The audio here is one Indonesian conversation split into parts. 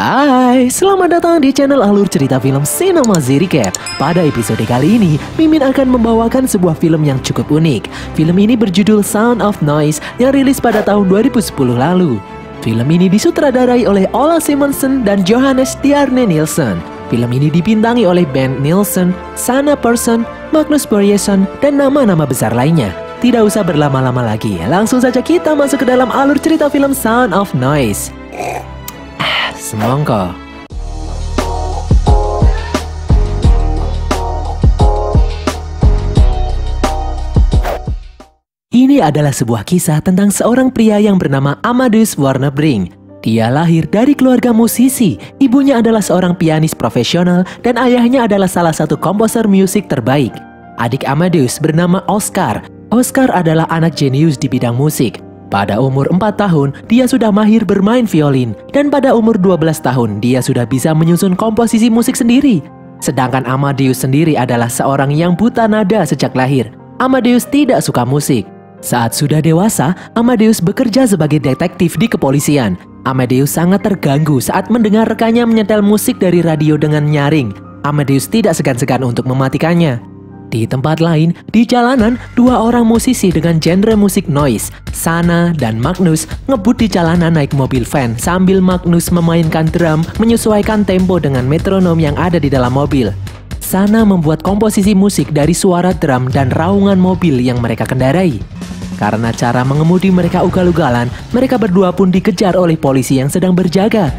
Hai, selamat datang di channel Alur Cerita Film Cinema Recap. Pada episode kali ini, Mimin akan membawakan sebuah film yang cukup unik. Film ini berjudul Sound of Noise yang rilis pada tahun 2010 lalu. Film ini disutradarai oleh Ola Simonsen dan Johannes Tjarne Nilsen. Film ini dibintangi oleh Ben Nilsson, Sanna Persson, Magnus Börjesson, dan nama-nama besar lainnya. Tidak usah berlama-lama lagi, langsung saja kita masuk ke dalam alur cerita film Sound of Noise. Semongko. Ini adalah sebuah kisah tentang seorang pria yang bernama Amadeus Warnerbring. Dia lahir dari keluarga musisi, ibunya adalah seorang pianis profesional dan ayahnya adalah salah satu komposer musik terbaik. Adik Amadeus bernama Oscar. Oscar adalah anak jenius di bidang musik. Pada umur 4 tahun, dia sudah mahir bermain violin, dan pada umur 12 tahun, dia sudah bisa menyusun komposisi musik sendiri. Sedangkan Amadeus sendiri adalah seorang yang buta nada sejak lahir. Amadeus tidak suka musik. Saat sudah dewasa, Amadeus bekerja sebagai detektif di kepolisian. Amadeus sangat terganggu saat mendengar rekannya menyetel musik dari radio dengan nyaring. Amadeus tidak segan-segan untuk mematikannya. Di tempat lain, di jalanan, dua orang musisi dengan genre musik noise, Sanna dan Magnus, ngebut di jalanan naik mobil van sambil Magnus memainkan drum menyesuaikan tempo dengan metronom yang ada di dalam mobil. Sanna membuat komposisi musik dari suara drum dan raungan mobil yang mereka kendarai. Karena cara mengemudi mereka ugal-ugalan, mereka berdua pun dikejar oleh polisi yang sedang berjaga.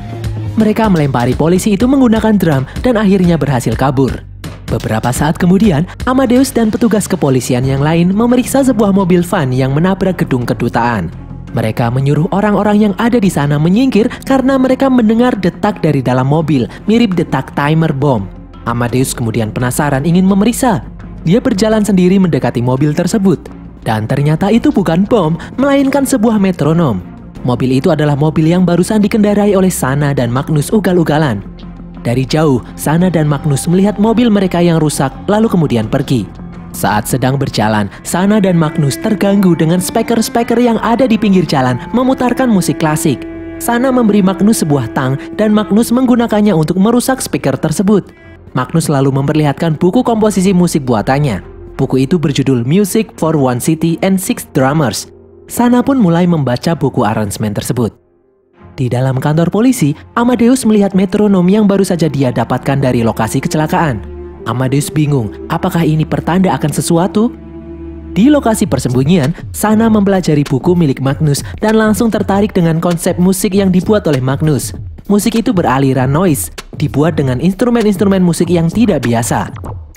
Mereka melempari polisi itu menggunakan drum dan akhirnya berhasil kabur. Beberapa saat kemudian, Amadeus dan petugas kepolisian yang lain memeriksa sebuah mobil van yang menabrak gedung kedutaan. Mereka menyuruh orang-orang yang ada di sana menyingkir karena mereka mendengar detak dari dalam mobil, mirip detak timer bom. Amadeus kemudian penasaran ingin memeriksa. Dia berjalan sendiri mendekati mobil tersebut. Dan ternyata itu bukan bom, melainkan sebuah metronom. Mobil itu adalah mobil yang barusan dikendarai oleh Sanna dan Magnus ugal-ugalan. Dari jauh, Sanna dan Magnus melihat mobil mereka yang rusak, lalu kemudian pergi. Saat sedang berjalan, Sanna dan Magnus terganggu dengan speaker-speaker yang ada di pinggir jalan memutarkan musik klasik. Sanna memberi Magnus sebuah tang dan Magnus menggunakannya untuk merusak speaker tersebut. Magnus lalu memperlihatkan buku komposisi musik buatannya. Buku itu berjudul Music for One City and Six Drummers. Sanna pun mulai membaca buku aransemen tersebut. Di dalam kantor polisi, Amadeus melihat metronom yang baru saja dia dapatkan dari lokasi kecelakaan. Amadeus bingung, apakah ini pertanda akan sesuatu? Di lokasi persembunyian, Sanna mempelajari buku milik Magnus dan langsung tertarik dengan konsep musik yang dibuat oleh Magnus. Musik itu beraliran noise, dibuat dengan instrumen-instrumen musik yang tidak biasa.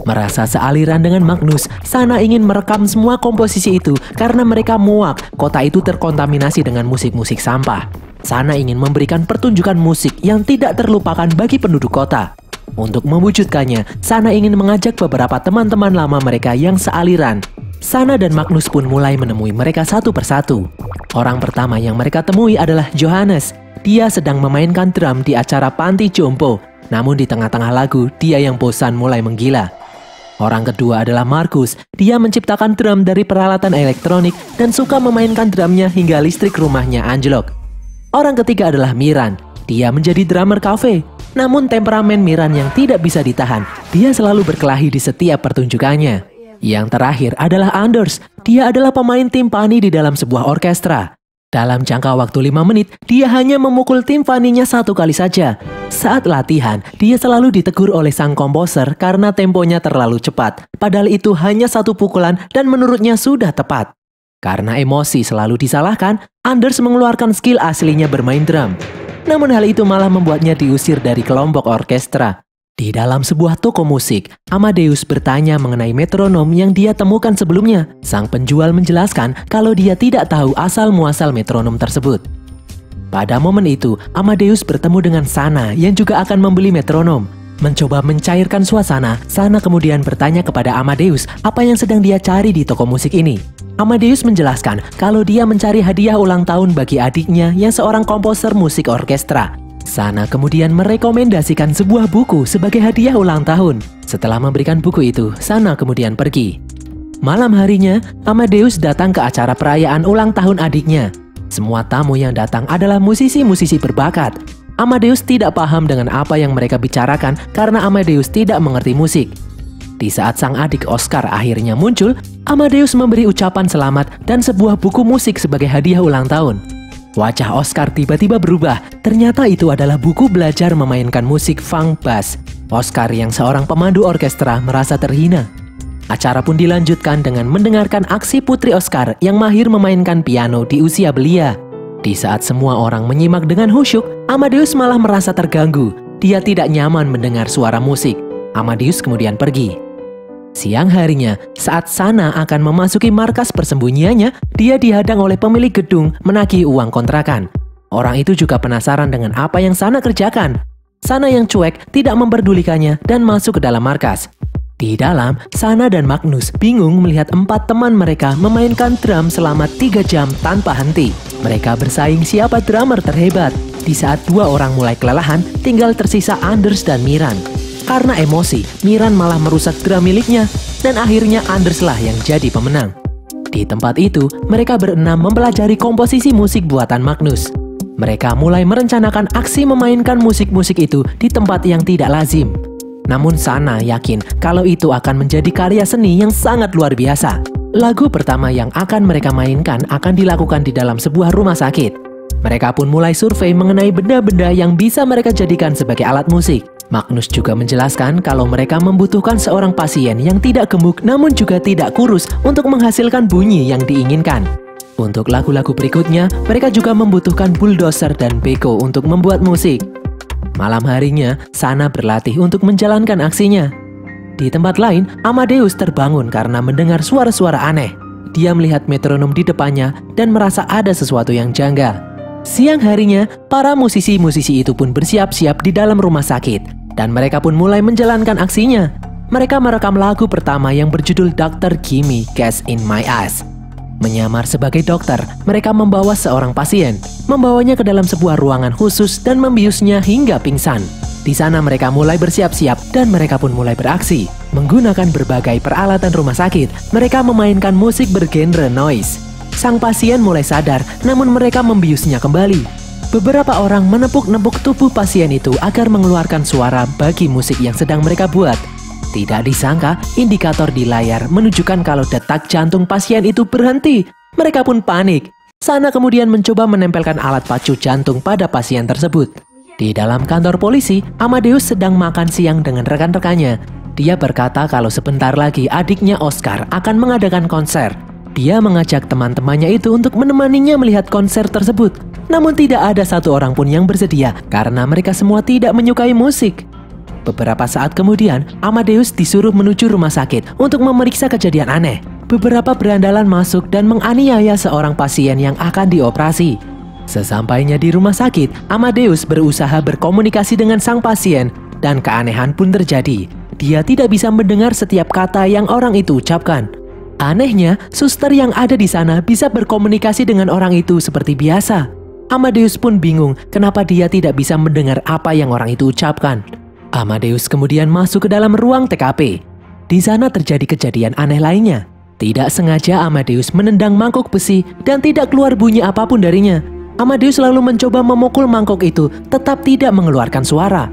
Merasa sealiran dengan Magnus, Sanna ingin merekam semua komposisi itu karena mereka muak kota itu terkontaminasi dengan musik-musik sampah. Sanna ingin memberikan pertunjukan musik yang tidak terlupakan bagi penduduk kota. Untuk mewujudkannya, Sanna ingin mengajak beberapa teman-teman lama mereka yang sealiran. Sanna dan Magnus pun mulai menemui mereka satu persatu. Orang pertama yang mereka temui adalah Johannes. Dia sedang memainkan drum di acara panti jompo. Namun di tengah-tengah lagu, dia yang bosan mulai menggila. Orang kedua adalah Markus. Dia menciptakan drum dari peralatan elektronik dan suka memainkan drumnya hingga listrik rumahnya anjlok. Orang ketiga adalah Miran. Dia menjadi drummer kafe. Namun temperamen Miran yang tidak bisa ditahan. Dia selalu berkelahi di setiap pertunjukannya. Yang terakhir adalah Anders. Dia adalah pemain timpani di dalam sebuah orkestra. Dalam jangka waktu 5 menit, dia hanya memukul timpaninya 1 kali saja. Saat latihan, dia selalu ditegur oleh sang komposer karena temponya terlalu cepat. Padahal itu hanya 1 pukulan dan menurutnya sudah tepat. Karena emosi selalu disalahkan, Anders mengeluarkan skill aslinya bermain drum. Namun hal itu malah membuatnya diusir dari kelompok orkestra. Di dalam sebuah toko musik, Amadeus bertanya mengenai metronom yang dia temukan sebelumnya. Sang penjual menjelaskan kalau dia tidak tahu asal-muasal metronom tersebut. Pada momen itu, Amadeus bertemu dengan Sanna yang juga akan membeli metronom. Mencoba mencairkan suasana, Sanna kemudian bertanya kepada Amadeus apa yang sedang dia cari di toko musik ini. Amadeus menjelaskan kalau dia mencari hadiah ulang tahun bagi adiknya yang seorang komposer musik orkestra. Sanna kemudian merekomendasikan sebuah buku sebagai hadiah ulang tahun. Setelah memberikan buku itu, Sanna kemudian pergi. Malam harinya, Amadeus datang ke acara perayaan ulang tahun adiknya. Semua tamu yang datang adalah musisi-musisi berbakat. Amadeus tidak paham dengan apa yang mereka bicarakan karena Amadeus tidak mengerti musik. Di saat sang adik Oscar akhirnya muncul, Amadeus memberi ucapan selamat dan sebuah buku musik sebagai hadiah ulang tahun. Wajah Oscar tiba-tiba berubah, ternyata itu adalah buku belajar memainkan musik funk bass. Oscar yang seorang pemandu orkestra merasa terhina. Acara pun dilanjutkan dengan mendengarkan aksi putri Oscar yang mahir memainkan piano di usia belia. Di saat semua orang menyimak dengan khusyuk, Amadeus malah merasa terganggu. Dia tidak nyaman mendengar suara musik. Amadeus kemudian pergi. Siang harinya, saat Sana akan memasuki markas persembunyiannya, dia dihadang oleh pemilik gedung menagih uang kontrakan. Orang itu juga penasaran dengan apa yang Sana kerjakan. Sana yang cuek tidak memperdulikannya dan masuk ke dalam markas. Di dalam, Sana dan Magnus bingung melihat 4 teman mereka memainkan drum selama 3 jam tanpa henti. Mereka bersaing siapa drummer terhebat. Di saat 2 orang mulai kelelahan, tinggal tersisa Anders dan Miran. Karena emosi, Miran malah merusak drum miliknya, dan akhirnya Anders lah yang jadi pemenang. Di tempat itu, mereka berenam mempelajari komposisi musik buatan Magnus. Mereka mulai merencanakan aksi memainkan musik-musik itu di tempat yang tidak lazim. Namun Sana yakin kalau itu akan menjadi karya seni yang sangat luar biasa. Lagu pertama yang akan mereka mainkan akan dilakukan di dalam sebuah rumah sakit. Mereka pun mulai survei mengenai benda-benda yang bisa mereka jadikan sebagai alat musik. Magnus juga menjelaskan kalau mereka membutuhkan seorang pasien yang tidak gemuk namun juga tidak kurus untuk menghasilkan bunyi yang diinginkan. Untuk lagu-lagu berikutnya, mereka juga membutuhkan bulldozer dan beko untuk membuat musik. Malam harinya, Sana berlatih untuk menjalankan aksinya. Di tempat lain, Amadeus terbangun karena mendengar suara-suara aneh. Dia melihat metronom di depannya dan merasa ada sesuatu yang janggal. Siang harinya, para musisi-musisi itu pun bersiap-siap di dalam rumah sakit. Dan mereka pun mulai menjalankan aksinya. Mereka merekam lagu pertama yang berjudul Dr. Gimme Gas in My Eyes. Menyamar sebagai dokter, mereka membawa seorang pasien, membawanya ke dalam sebuah ruangan khusus dan membiusnya hingga pingsan. Di sana mereka mulai bersiap-siap dan mereka pun mulai beraksi. Menggunakan berbagai peralatan rumah sakit, mereka memainkan musik bergenre noise. Sang pasien mulai sadar, namun mereka membiusnya kembali. Beberapa orang menepuk-nepuk tubuh pasien itu agar mengeluarkan suara bagi musik yang sedang mereka buat. Tidak disangka, indikator di layar menunjukkan kalau detak jantung pasien itu berhenti. Mereka pun panik. Sana kemudian mencoba menempelkan alat pacu jantung pada pasien tersebut. Di dalam kantor polisi, Amadeus sedang makan siang dengan rekan-rekannya. Dia berkata kalau sebentar lagi adiknya Oscar akan mengadakan konser. Dia mengajak teman-temannya itu untuk menemaninya melihat konser tersebut. Namun tidak ada satu orang pun yang bersedia karena mereka semua tidak menyukai musik. Beberapa saat kemudian, Amadeus disuruh menuju rumah sakit untuk memeriksa kejadian aneh. Beberapa berandalan masuk dan menganiaya seorang pasien yang akan dioperasi. Sesampainya di rumah sakit, Amadeus berusaha berkomunikasi dengan sang pasien dan keanehan pun terjadi. Dia tidak bisa mendengar setiap kata yang orang itu ucapkan. Anehnya, suster yang ada di sana bisa berkomunikasi dengan orang itu seperti biasa. Amadeus pun bingung kenapa dia tidak bisa mendengar apa yang orang itu ucapkan. Amadeus kemudian masuk ke dalam ruang TKP. Di sana terjadi kejadian aneh lainnya. Tidak sengaja Amadeus menendang mangkuk besi dan tidak keluar bunyi apapun darinya. Amadeus lalu mencoba memukul mangkuk itu, tetap tidak mengeluarkan suara.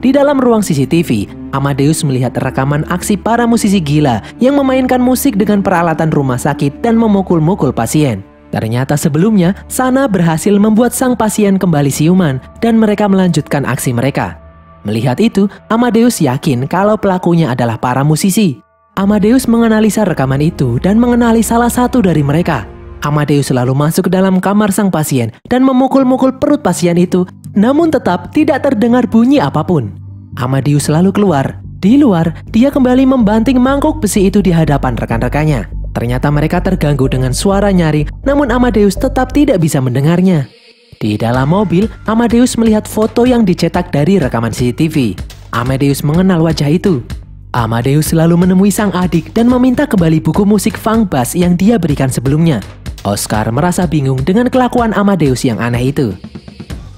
Di dalam ruang CCTV, Amadeus melihat rekaman aksi para musisi gila yang memainkan musik dengan peralatan rumah sakit dan memukul-mukul pasien. Ternyata sebelumnya, Sana berhasil membuat sang pasien kembali siuman dan mereka melanjutkan aksi mereka. Melihat itu, Amadeus yakin kalau pelakunya adalah para musisi. Amadeus menganalisa rekaman itu dan mengenali salah satu dari mereka. Amadeus lalu masuk ke dalam kamar sang pasien dan memukul-mukul perut pasien itu, namun tetap tidak terdengar bunyi apapun. Amadeus lalu keluar. Di luar, dia kembali membanting mangkuk besi itu di hadapan rekan-rekannya. Ternyata mereka terganggu dengan suara nyaring, namun Amadeus tetap tidak bisa mendengarnya. Di dalam mobil, Amadeus melihat foto yang dicetak dari rekaman CCTV. Amadeus mengenal wajah itu. Amadeus lalu menemui sang adik dan meminta kembali buku musik funk bass yang dia berikan sebelumnya. Oscar merasa bingung dengan kelakuan Amadeus yang aneh itu.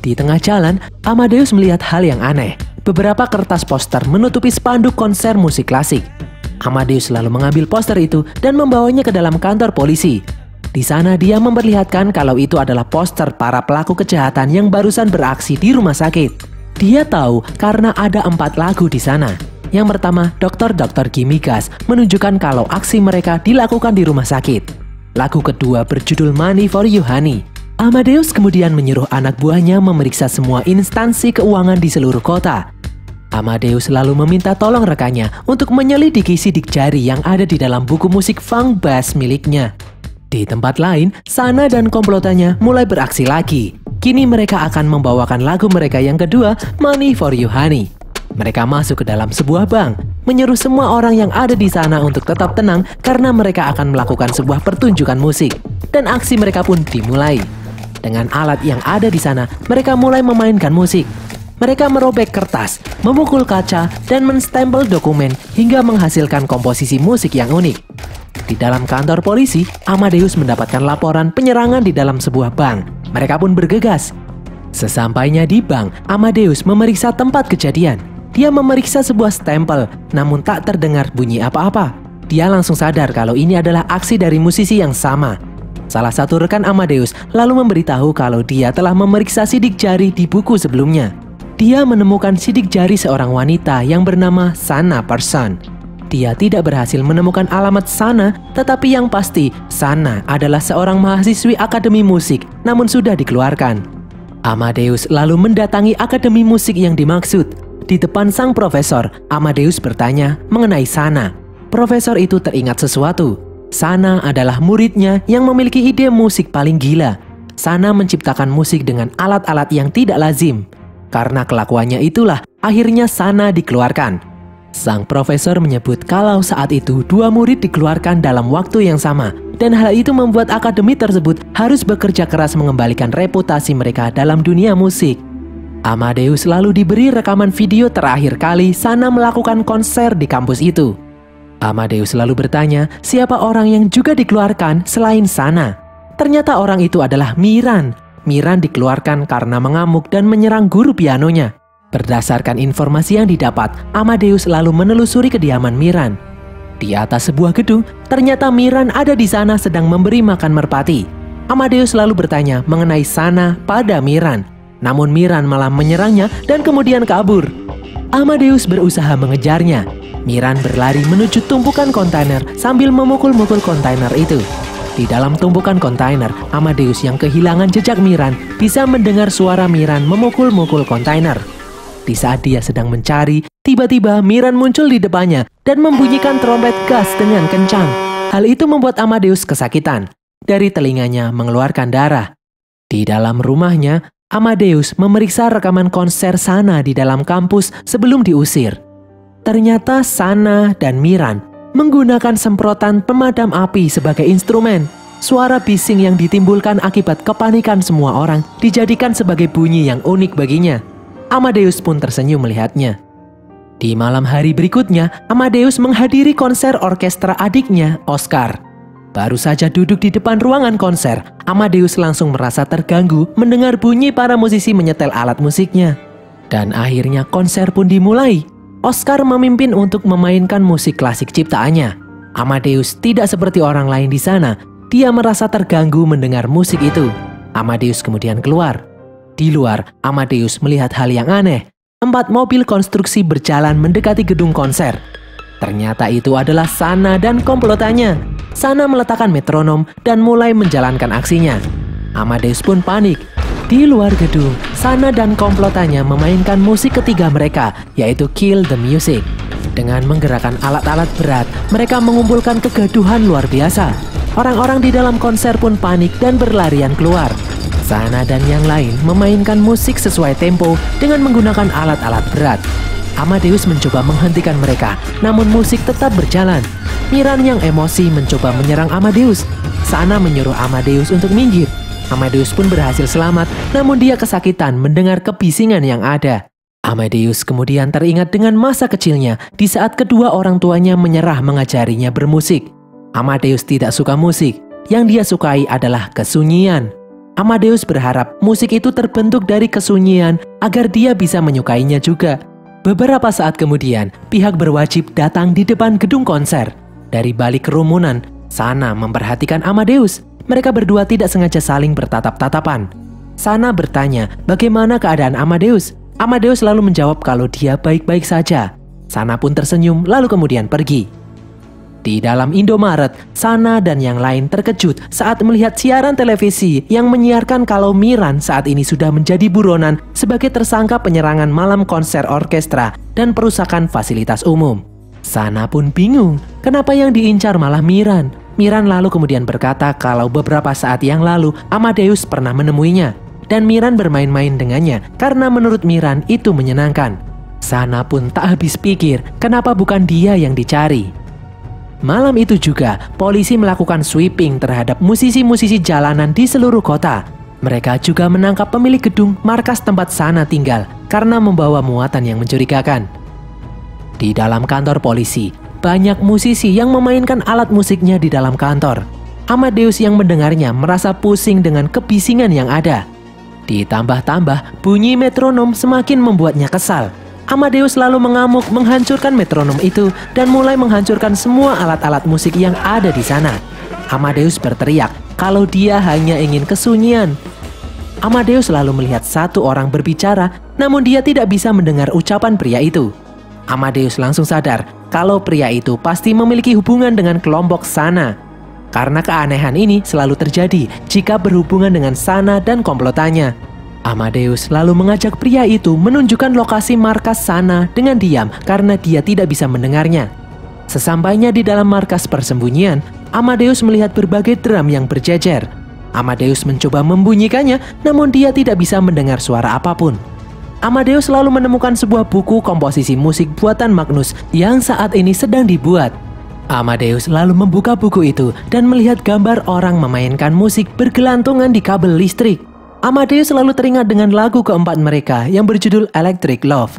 Di tengah jalan, Amadeus melihat hal yang aneh. Beberapa kertas poster menutupi spanduk konser musik klasik. Amadeus lalu mengambil poster itu dan membawanya ke dalam kantor polisi. Di sana dia memperlihatkan kalau itu adalah poster para pelaku kejahatan yang barusan beraksi di rumah sakit. Dia tahu karena ada 4 lagu di sana. Yang pertama, Dr. Gimigas menunjukkan kalau aksi mereka dilakukan di rumah sakit. Lagu kedua berjudul Money for You Honey. Amadeus kemudian menyuruh anak buahnya memeriksa semua instansi keuangan di seluruh kota. Amadeus lalu meminta tolong rekannya untuk menyelidiki sidik jari yang ada di dalam buku musik funk bass miliknya. Di tempat lain, Sana dan komplotannya mulai beraksi lagi. Kini mereka akan membawakan lagu mereka yang kedua, Money for You Honey. Mereka masuk ke dalam sebuah bank, menyuruh semua orang yang ada di sana untuk tetap tenang karena mereka akan melakukan sebuah pertunjukan musik. Dan aksi mereka pun dimulai. Dengan alat yang ada di sana, mereka mulai memainkan musik. Mereka merobek kertas, memukul kaca, dan menstempel dokumen hingga menghasilkan komposisi musik yang unik. Di dalam kantor polisi, Amadeus mendapatkan laporan penyerangan di dalam sebuah bank. Mereka pun bergegas. Sesampainya di bank, Amadeus memeriksa tempat kejadian. Dia memeriksa sebuah stempel, namun tak terdengar bunyi apa-apa. Dia langsung sadar kalau ini adalah aksi dari musisi yang sama. Salah satu rekan Amadeus lalu memberitahu kalau dia telah memeriksa sidik jari di buku sebelumnya. Dia menemukan sidik jari seorang wanita yang bernama Sana Person. Dia tidak berhasil menemukan alamat Sana, tetapi yang pasti Sana adalah seorang mahasiswi akademi musik, namun sudah dikeluarkan. Amadeus lalu mendatangi akademi musik yang dimaksud. Di depan sang profesor, Amadeus bertanya mengenai Sana. Profesor itu teringat sesuatu. Sana adalah muridnya yang memiliki ide musik paling gila. Sana menciptakan musik dengan alat-alat yang tidak lazim. Karena kelakuannya itulah, akhirnya Sana dikeluarkan. Sang profesor menyebut kalau saat itu 2 murid dikeluarkan dalam waktu yang sama. Dan hal itu membuat akademi tersebut harus bekerja keras mengembalikan reputasi mereka dalam dunia musik. Amadeus lalu diberi rekaman video terakhir kali Sana melakukan konser di kampus itu. Amadeus lalu bertanya siapa orang yang juga dikeluarkan selain Sana. Ternyata orang itu adalah Miran. Miran dikeluarkan karena mengamuk dan menyerang guru pianonya. Berdasarkan informasi yang didapat, Amadeus lalu menelusuri kediaman Miran. Di atas sebuah gedung, ternyata Miran ada di sana sedang memberi makan merpati. Amadeus lalu bertanya mengenai Sana pada Miran. Namun Miran malah menyerangnya dan kemudian kabur. Amadeus berusaha mengejarnya. Miran berlari menuju tumpukan kontainer sambil memukul-mukul kontainer itu. Di dalam tumpukan kontainer, Amadeus yang kehilangan jejak Miran bisa mendengar suara Miran memukul-mukul kontainer. Di saat dia sedang mencari, tiba-tiba Miran muncul di depannya dan membunyikan trompet gas dengan kencang. Hal itu membuat Amadeus kesakitan. Dari telinganya mengeluarkan darah. Di dalam rumahnya, Amadeus memeriksa rekaman konser Sana di dalam kampus sebelum diusir. Ternyata Sana dan Miran menggunakan semprotan pemadam api sebagai instrumen. Suara bising yang ditimbulkan akibat kepanikan semua orang dijadikan sebagai bunyi yang unik baginya. Amadeus pun tersenyum melihatnya. Di malam hari berikutnya, Amadeus menghadiri konser orkestra adiknya, Oscar. Baru saja duduk di depan ruangan konser, Amadeus langsung merasa terganggu mendengar bunyi para musisi menyetel alat musiknya. Dan akhirnya konser pun dimulai. Oscar memimpin untuk memainkan musik klasik ciptaannya. Amadeus tidak seperti orang lain di sana. Dia merasa terganggu mendengar musik itu. Amadeus kemudian keluar. Di luar, Amadeus melihat hal yang aneh. 4 mobil konstruksi berjalan mendekati gedung konser. Ternyata itu adalah Sana dan komplotannya. Sana meletakkan metronom dan mulai menjalankan aksinya. Amadeus pun panik. Di luar gedung, Sana dan komplotannya memainkan musik ketiga mereka, yaitu Kill the Music. Dengan menggerakkan alat-alat berat, mereka mengumpulkan kegaduhan luar biasa. Orang-orang di dalam konser pun panik dan berlarian keluar. Sana dan yang lain memainkan musik sesuai tempo dengan menggunakan alat-alat berat. Amadeus mencoba menghentikan mereka, namun musik tetap berjalan. Miran yang emosi mencoba menyerang Amadeus. Sana menyuruh Amadeus untuk minggir. Amadeus pun berhasil selamat, namun dia kesakitan mendengar kebisingan yang ada. Amadeus kemudian teringat dengan masa kecilnya di saat kedua orang tuanya menyerah mengajarinya bermusik. Amadeus tidak suka musik, yang dia sukai adalah kesunyian. Amadeus berharap musik itu terbentuk dari kesunyian agar dia bisa menyukainya juga. Beberapa saat kemudian, pihak berwajib datang di depan gedung konser. Dari balik kerumunan, Sana memperhatikan Amadeus. mereka berdua tidak sengaja saling bertatap-tatapan. Sana bertanya bagaimana keadaan Amadeus. Amadeus lalu menjawab kalau dia baik-baik saja. Sana pun tersenyum lalu kemudian pergi. Di dalam Indomaret, Sana dan yang lain terkejut saat melihat siaran televisi yang menyiarkan kalau Miran saat ini sudah menjadi buronan sebagai tersangka penyerangan malam konser orkestra dan perusakan fasilitas umum. Sana pun bingung, kenapa yang diincar malah Miran. Miran lalu kemudian berkata kalau beberapa saat yang lalu Amadeus pernah menemuinya dan Miran bermain-main dengannya karena menurut Miran itu menyenangkan. Sana pun tak habis pikir kenapa bukan dia yang dicari. Malam itu juga, polisi melakukan sweeping terhadap musisi-musisi jalanan di seluruh kota. Mereka juga menangkap pemilik gedung markas tempat Sana tinggal karena membawa muatan yang mencurigakan. Di dalam kantor polisi, banyak musisi yang memainkan alat musiknya di dalam kantor. Amadeus yang mendengarnya merasa pusing dengan kebisingan yang ada. Ditambah-tambah, bunyi metronom semakin membuatnya kesal. Amadeus lalu mengamuk menghancurkan metronom itu dan mulai menghancurkan semua alat-alat musik yang ada di sana. Amadeus berteriak kalau dia hanya ingin kesunyian. Amadeus lalu melihat satu orang berbicara, namun dia tidak bisa mendengar ucapan pria itu. Amadeus langsung sadar kalau pria itu pasti memiliki hubungan dengan kelompok Sana. Karena keanehan ini selalu terjadi jika berhubungan dengan Sana dan komplotannya. Amadeus lalu mengajak pria itu menunjukkan lokasi markas Sana dengan diam karena dia tidak bisa mendengarnya. Sesampainya di dalam markas persembunyian, Amadeus melihat berbagai drum yang berjejer. Amadeus mencoba membunyikannya, namun dia tidak bisa mendengar suara apapun. Amadeus lalu menemukan sebuah buku komposisi musik buatan Magnus yang saat ini sedang dibuat. Amadeus lalu membuka buku itu dan melihat gambar orang memainkan musik bergelantungan di kabel listrik. Amadeus lalu teringat dengan lagu keempat mereka yang berjudul Electric Love.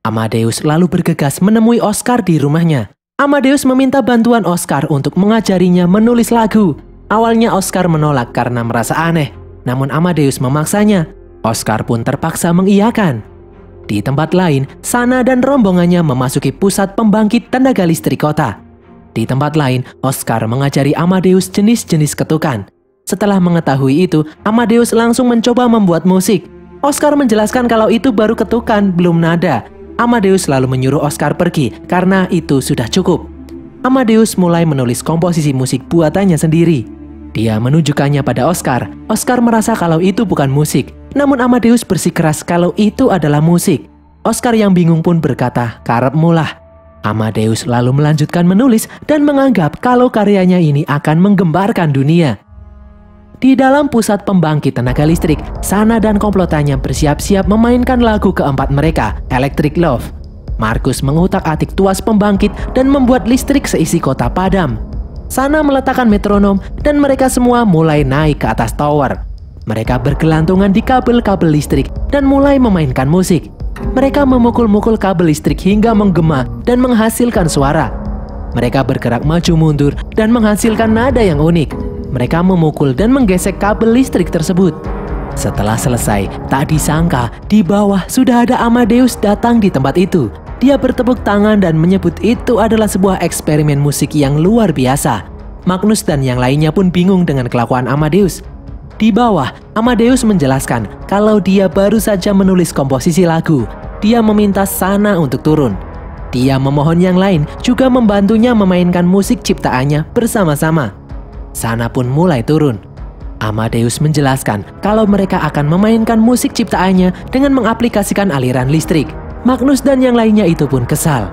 Amadeus lalu bergegas menemui Oscar di rumahnya. Amadeus meminta bantuan Oscar untuk mengajarinya menulis lagu. Awalnya Oscar menolak karena merasa aneh, namun Amadeus memaksanya. Oscar pun terpaksa mengiyakan. Di tempat lain, Sana dan rombongannya memasuki pusat pembangkit tenaga listrik kota. Di tempat lain, Oscar mengajari Amadeus jenis-jenis ketukan. Setelah mengetahui itu, Amadeus langsung mencoba membuat musik. Oscar menjelaskan kalau itu baru ketukan, belum nada. Amadeus lalu menyuruh Oscar pergi karena itu sudah cukup. Amadeus mulai menulis komposisi musik buatannya sendiri. Dia menunjukkannya pada Oscar. Oscar merasa kalau itu bukan musik, namun Amadeus bersikeras kalau itu adalah musik. Oscar yang bingung pun berkata, "Karepmu lah." Amadeus lalu melanjutkan menulis dan menganggap kalau karyanya ini akan menggembarkan dunia. Di dalam pusat pembangkit tenaga listrik, Sana dan komplotannya bersiap-siap memainkan lagu keempat mereka, Electric Love. Markus mengutak-atik tuas pembangkit dan membuat listrik seisi kota padam. Sana meletakkan metronom dan mereka semua mulai naik ke atas tower. Mereka bergelantungan di kabel-kabel listrik dan mulai memainkan musik. Mereka memukul-mukul kabel listrik hingga menggema dan menghasilkan suara. Mereka bergerak maju mundur dan menghasilkan nada yang unik. Mereka memukul dan menggesek kabel listrik tersebut. Setelah selesai, tak disangka di bawah sudah ada Amadeus datang di tempat itu. Dia bertepuk tangan dan menyebut itu adalah sebuah eksperimen musik yang luar biasa. Magnus dan yang lainnya pun bingung dengan kelakuan Amadeus. Di bawah, Amadeus menjelaskan kalau dia baru saja menulis komposisi lagu. Dia meminta Sana untuk turun. Dia memohon yang lain juga membantunya memainkan musik ciptaannya bersama-sama. Sana pun mulai turun. Amadeus menjelaskan kalau mereka akan memainkan musik ciptaannya dengan mengaplikasikan aliran listrik. Magnus dan yang lainnya itu pun kesal.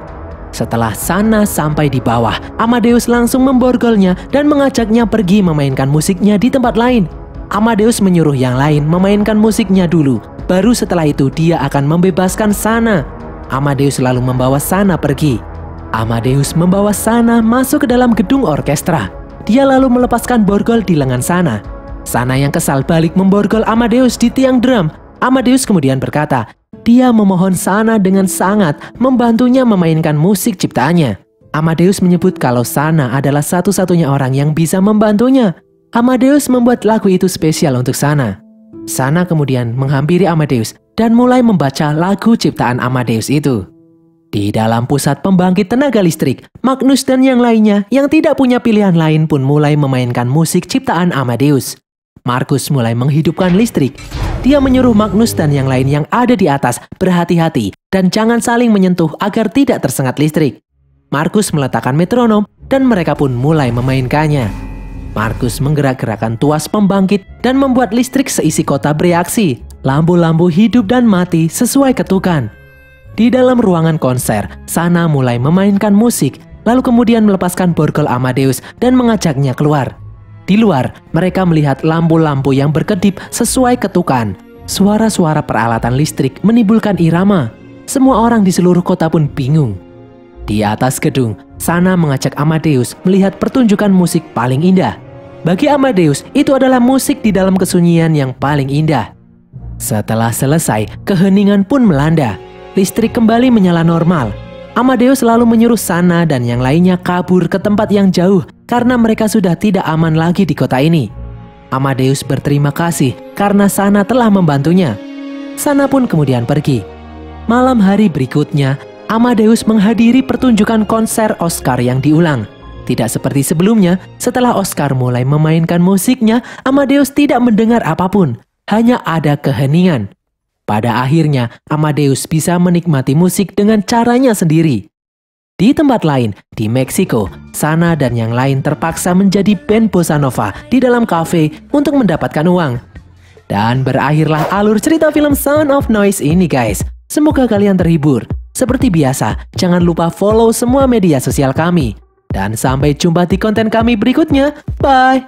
Setelah Sana sampai di bawah, Amadeus langsung memborgolnya dan mengajaknya pergi memainkan musiknya di tempat lain. Amadeus menyuruh yang lain memainkan musiknya dulu, baru setelah itu dia akan membebaskan Sana. Amadeus lalu membawa Sana pergi. Amadeus membawa Sana masuk ke dalam gedung orkestra. Dia lalu melepaskan borgol di lengan Sana. Sana yang kesal balik memborgol Amadeus di tiang drum. Amadeus kemudian berkata, dia memohon Sana dengan sangat membantunya memainkan musik ciptaannya. Amadeus menyebut kalau Sana adalah satu-satunya orang yang bisa membantunya. Amadeus membuat lagu itu spesial untuk Sana. Sana kemudian menghampiri Amadeus dan mulai membaca lagu ciptaan Amadeus itu. Di dalam pusat pembangkit tenaga listrik, Magnus dan yang lainnya yang tidak punya pilihan lain pun mulai memainkan musik ciptaan Amadeus. Markus mulai menghidupkan listrik. Dia menyuruh Magnus dan yang lain yang ada di atas berhati-hati dan jangan saling menyentuh agar tidak tersengat listrik. Markus meletakkan metronom dan mereka pun mulai memainkannya. Markus menggerak-gerakkan tuas pembangkit dan membuat listrik seisi kota bereaksi. Lampu-lampu hidup dan mati sesuai ketukan. Di dalam ruangan konser, Sana mulai memainkan musik, lalu kemudian melepaskan borgol Amadeus dan mengajaknya keluar. Di luar, mereka melihat lampu-lampu yang berkedip sesuai ketukan. Suara-suara peralatan listrik menimbulkan irama. Semua orang di seluruh kota pun bingung. Di atas gedung, Sana mengajak Amadeus melihat pertunjukan musik paling indah. Bagi Amadeus, itu adalah musik di dalam kesunyian yang paling indah. Setelah selesai, keheningan pun melanda. Listrik kembali menyala normal. Amadeus lalu menyuruh Sana dan yang lainnya kabur ke tempat yang jauh karena mereka sudah tidak aman lagi di kota ini. Amadeus berterima kasih karena Sana telah membantunya. Sana pun kemudian pergi. Malam hari berikutnya, Amadeus menghadiri pertunjukan konser Oscar yang diulang. Tidak seperti sebelumnya, setelah Oscar mulai memainkan musiknya, Amadeus tidak mendengar apapun, hanya ada keheningan. Pada akhirnya, Amadeus bisa menikmati musik dengan caranya sendiri. Di tempat lain, di Meksiko, Sana dan yang lain terpaksa menjadi band bossa nova di dalam kafe untuk mendapatkan uang. Dan berakhirlah alur cerita film Sound of Noise ini guys. Semoga kalian terhibur. Seperti biasa, jangan lupa follow semua media sosial kami. Dan sampai jumpa di konten kami berikutnya. Bye!